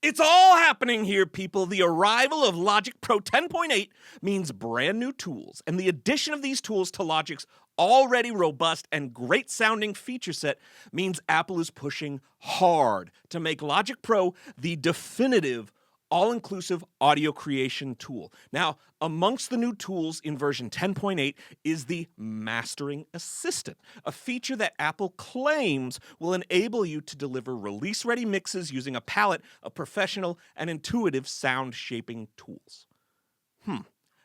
It's all happening here, people. The arrival of Logic Pro 10.8 means brand new tools, and the addition of these tools to Logic's already robust and great sounding feature set means Apple is pushing hard to make Logic Pro the definitive all-inclusive audio creation tool. Now, amongst the new tools in version 10.8 is the Mastering Assistant, a feature that Apple claims will enable you to deliver release-ready mixes using a palette of professional and intuitive sound shaping tools.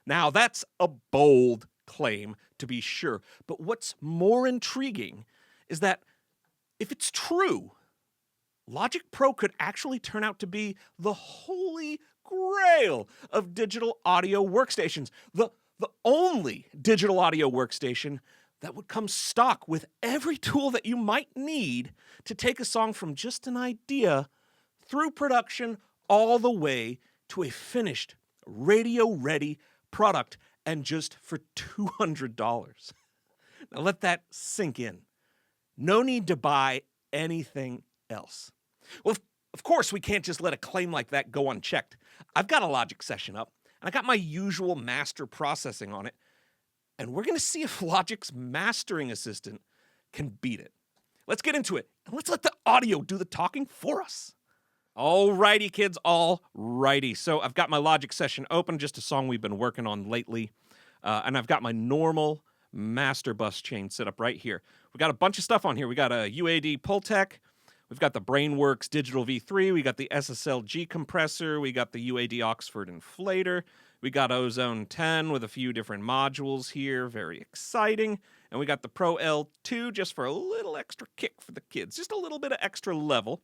Now, that's a bold claim, to be sure, but what's more intriguing is that if it's true, Logic Pro could actually turn out to be the holy grail of digital audio workstations, the only digital audio workstation that would come stock with every tool that you might need to take a song from just an idea through production all the way to a finished radio-ready product, and just for $200. Now let that sink in. No need to buy anything else. Well, of course, we can't just let a claim like that go unchecked. I've got a Logic session up, and I got my usual master processing on it, and we're going to see if Logic's Mastering Assistant can beat it. Let's get into it, and let's let the audio do the talking for us. Alrighty, kids, alrighty. So I've got my Logic session open, just a song we've been working on lately, and I've got my normal master bus chain set up right here. We've got a bunch of stuff on here. We got a UAD Pultec. We've got the Brainworks Digital V3, we got the SSL-G compressor, we got the UAD Oxford Inflator, we got Ozone 10 with a few different modules here, very exciting, and we got the Pro L2 just for a little extra kick for the kids, just a little bit of extra level.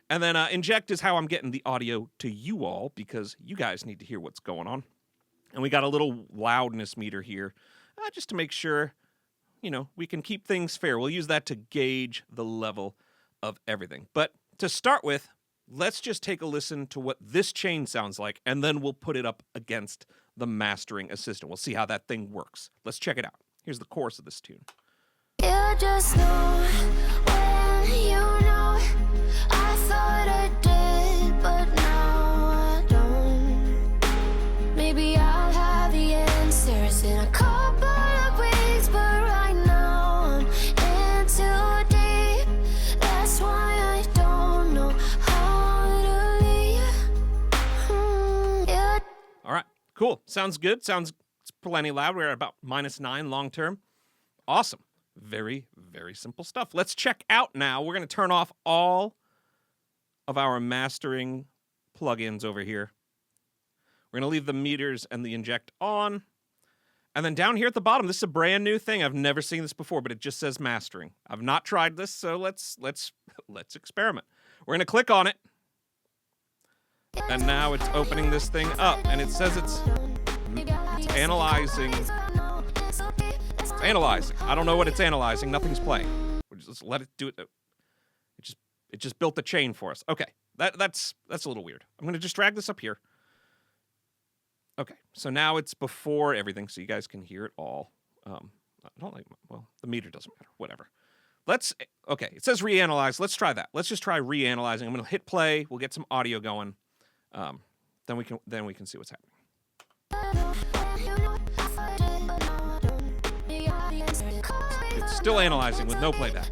And then Inject is how I'm getting the audio to you all, because you guys need to hear what's going on. And we got a little loudness meter here, just to make sure, we can keep things fair. We'll use that to gauge the level of everything. But to start with, let's just take a listen to what this chain sounds like, and then we'll put it up against the Mastering Assistant. We'll see how that thing works. Let's check it out. Here's the chorus of this tune. You just know when you know. I thought I did, but now I don't. Maybe I'll have the answers in a couple of weeks, but right now I'm in too deep. That's why I don't know how to leave. Yeah. All right, cool. Sounds good. Sounds plenty loud. We're at about -9 long term. Awesome. Very, very simple stuff. Let's check out now. We're going to turn off all of our mastering plugins over here. We're going to leave the meters and the inject on. And then down here at the bottom, this is a brand new thing. I've never seen this before, but it just says mastering. I've not tried this, so let's experiment. We're going to click on it. And now it's opening this thing up, and it says it's analyzing. It's analyzing. I don't know what it's analyzing. Nothing's playing. We'll just let it do it. It just built the chain for us. Okay, that's a little weird. I'm going to just drag this up here. Okay, so now it's before everything, so you guys can hear it all. I don't like, well, the meter doesn't matter. Whatever. Okay, it says reanalyze. Let's try that. Let's just try reanalyzing. I'm going to hit play. We'll get some audio going. Then we can see what's happening. It's still analyzing with no playback.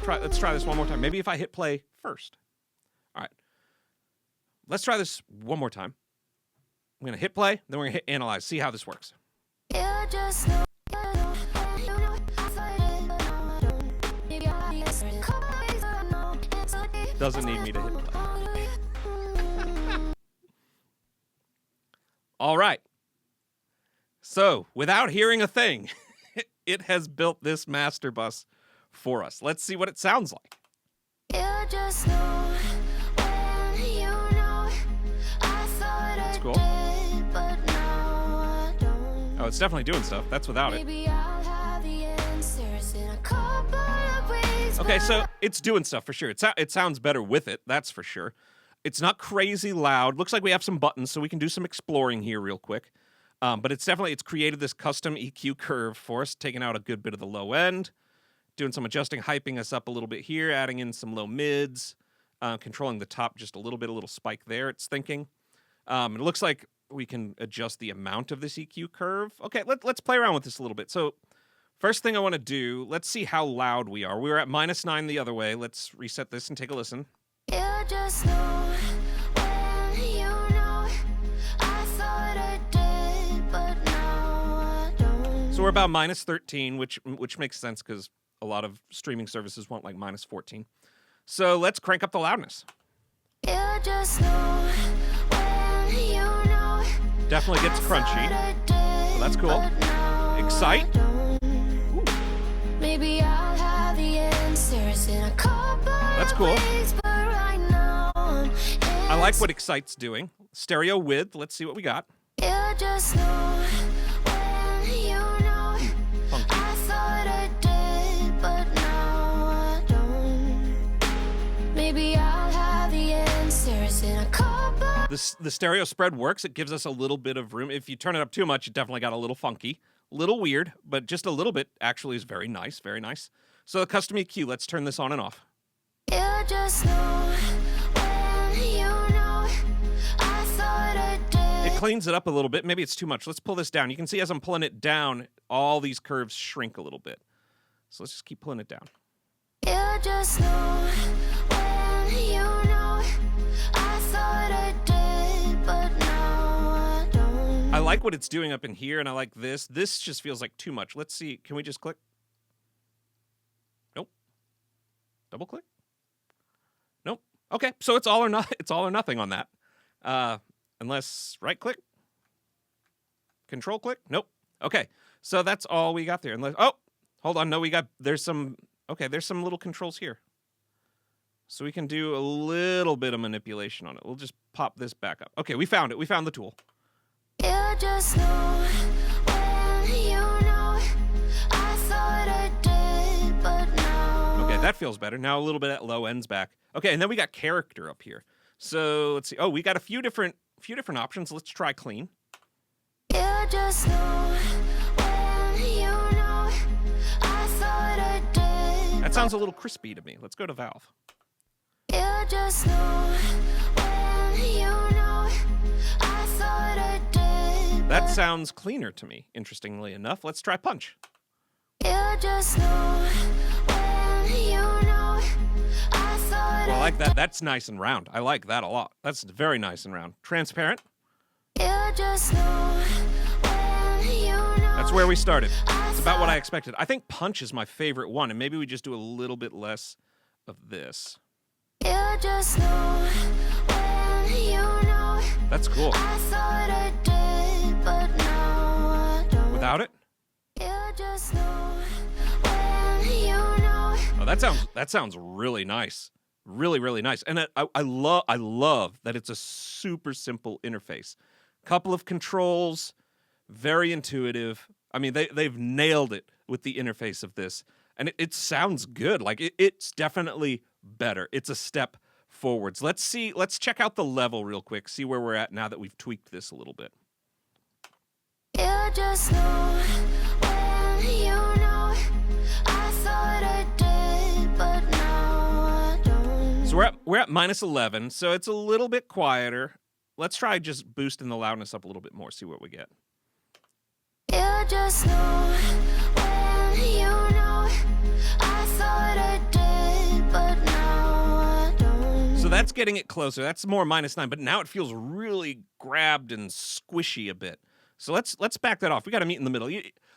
Let's try this one more time. Maybe if I hit play first. All right. Let's try this one more time. I'm going to hit play, then we're going to hit analyze. See how this works. Doesn't need me to hit play. All right. So, without hearing a thing, it has built this master bus for us. Let's see what it sounds like. That's cool. Oh, it's definitely doing stuff. That's without it. Okay, so it's doing stuff for sure. It sounds better with it, that's for sure. It's not crazy loud. Looks like we have some buttons, so we can do some exploring here real quick. But it's created this custom EQ curve for us, taking out a good bit of the low end, doing some adjusting, hyping us up a little bit here, adding in some low mids, controlling the top just a little spike there, it's thinking. It looks like we can adjust the amount of this EQ curve. Okay, let's play around with this a little bit. So first thing I want to do, let's see how loud we are. We were at -9 the other way. Let's reset this and take a listen. You just know when you know. I thought I did, but now I don't. So we're about -13, which makes sense because a lot of streaming services want like -14. So let's crank up the loudness. You just know when you know. Definitely gets crunchy. So that's cool. Excite. Maybe I'll have the answers in a couple. That's cool. Weeks, but right now I like what Excite's doing. Stereo width. Let's see what we got. You just know when you know. Funky. I thought I did, but now I don't. Maybe I'll have the answers in a couple. The stereo spread works. It gives us a little bit of room. If you turn it up too much, it definitely got a little funky. Little weird, but just a little bit actually is very nice, very nice. So the custom EQ, let's turn this on and off. You just know when you know. I thought I did. It cleans it up a little bit. Maybe it's too much. Let's pull this down. You can see as I'm pulling it down, all these curves shrink a little bit. So let's just keep pulling it down. You just know when you know. I thought I did, but now I don't. I like what it's doing up in here, and I like this. This just feels like too much. Let's see. Can we just click? Nope. Double click? Nope. Okay, so it's all or not. It's all or nothing on that. Unless right click, control click. Nope. Okay, so that's all we got there. Unless hold on. No, there's some little controls here. So we can do a little bit of manipulation on it. We'll just pop this back up. Okay, we found it. We found the tool. You just know when you know. I thought I did, but now. Okay, that feels better. Now a little bit at low ends back. Okay, and then we got character up here. So let's see. Oh, we got a few different options. Let's try clean. You just know when you know. I thought I did. That sounds a little crispy to me. Let's go to valve. You just know when you know. I thought I did. That sounds cleaner to me, interestingly enough. Let's try punch. You just know when you know. I thought Well, I like that. That's nice and round. I like that a lot. That's very nice and round. Transparent. You just know when you know. That's where we started. It's about what I expected. I think punch is my favorite one, and maybe we just do a little bit less of this. You just know when you know. That's cool. I thought I did, but now I don't. Without it? You just know when you know. Oh, that sounds really nice. Really, really nice. And I love that it's a super simple interface. Couple of controls, very intuitive. I mean, they've nailed it with the interface of this. And it sounds good. Like it's definitely better. It's a step forwards. Let's check out the level real quick. See where we're at now that we've tweaked this a little bit. You just know when you know. I thought I did, but now I don't. So we're at -11, so it's a little bit quieter. Let's try just boosting the loudness up a little bit more, see what we get. You just know when you know. I thought I did, but now I don't. So that's getting it closer. That's more -9, but now it feels really grabbed and squishy a bit. So let's back that off. We got to meet in the middle.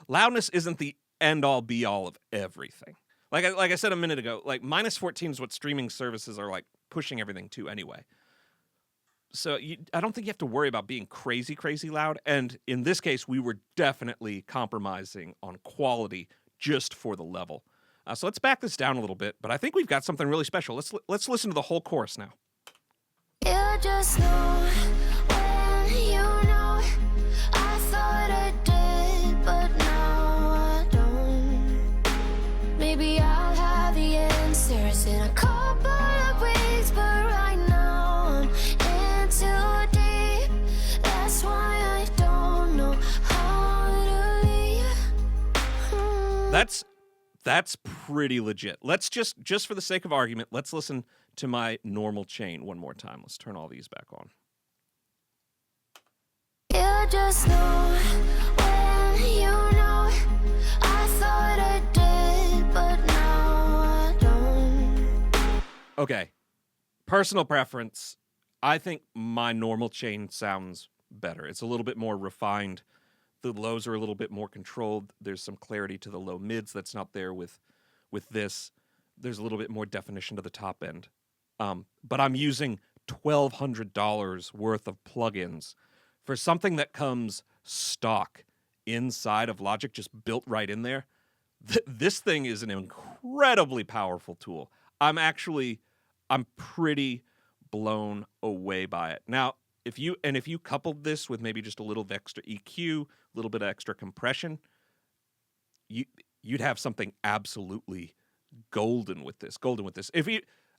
Loudness isn't the end all be all of everything. Like I said a minute ago, like -14 is what streaming services are like pushing everything to anyway. So I don't think you have to worry about being crazy, crazy loud. And in this case, we were definitely compromising on quality just for the level. So let's back this down a little bit. But I think we've got something really special. Let's listen to the whole chorus now. You just know when you know. I thought I did, but now I don't. Maybe I'll have the answers in a couple of weeks, but right now I'm in too deep. That's why I don't know how to leave. That's That's pretty legit. Let's just for the sake of argument, let's listen to my normal chain one more time. Let's turn all these back on. You just know when you know. I thought I did, but now I don't. Okay. Personal preference. I think my normal chain sounds better. It's a little bit more refined. The lows are a little bit more controlled. There's some clarity to the low mids that's not there with this. There's a little bit more definition to the top end. But I'm using $1,200 worth of plugins for something that comes stock inside of Logic, just built right in there. This thing is an incredibly powerful tool. I'm pretty blown away by it. Now, if you coupled this with maybe just a little of extra EQ, a little bit of extra compression, you'd have something absolutely golden with this.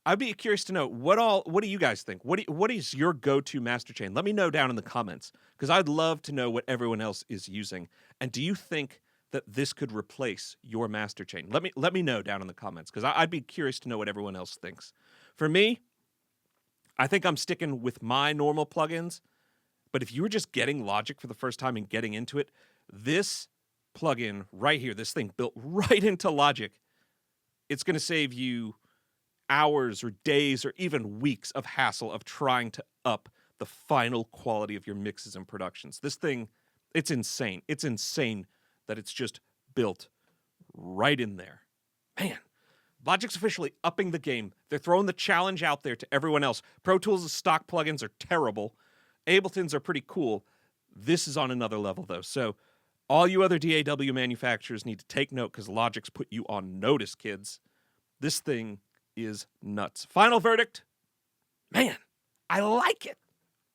I'd be curious to know what do you guys think? What is your go-to master chain? Let me know down in the comments, because I'd love to know what everyone else is using. And do you think that this could replace your master chain? Let me know down in the comments, because I'd be curious to know what everyone else thinks. For me, I think I'm sticking with my normal plugins, but if you were just getting Logic for the first time and getting into it, this plugin right here, this thing built right into Logic, it's going to save you hours or days or even weeks of hassle of trying to up the final quality of your mixes and productions. This thing, it's insane. It's insane that it's just built right in there. Man. Logic's officially upping the game. They're throwing the challenge out there to everyone else. Pro Tools' stock plugins are terrible. Ableton's are pretty cool. This is on another level, though. So all you other DAW manufacturers need to take note, because Logic's put you on notice, kids. This thing is nuts. Final verdict? Man, I like it.